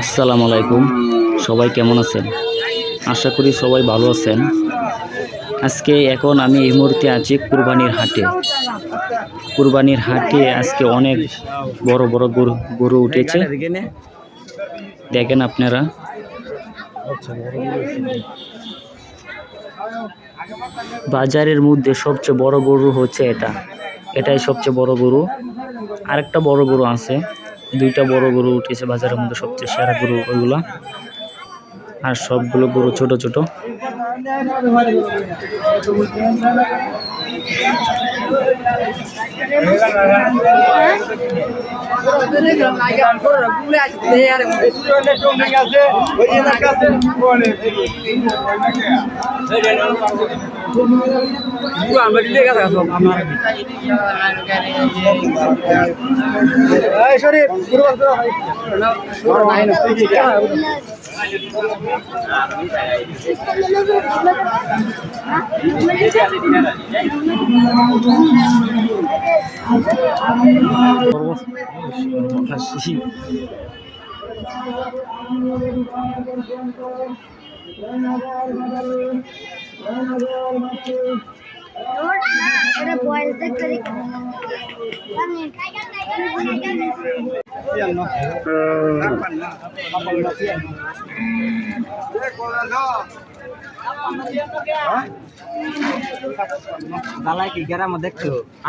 আসসালামু আলাইকুম, সবাই কেমন আছেন? আশা করি সবাই ভালো আছেন। এখন আমি এই মুহূর্তে আছি কুরবানির হাটে। কুরবানির হাটে আজকে অনেক বড় বড় গরু উঠেছে, দেখেন আপনারা। বাজারের মধ্যে সবচেয়ে বড় গরু হচ্ছে এটাই সবচেয়ে বড় গরু। আরেকটা বড় গরু আছে, দুইটা বড় গরু উঠেছে বাজারের মধ্যে, সবচেয়ে সেরা গরু ওইগুলা। আর সবগুলো গরু ছোট ছোট।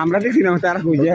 আমরা দেখি না তারা খুঁজে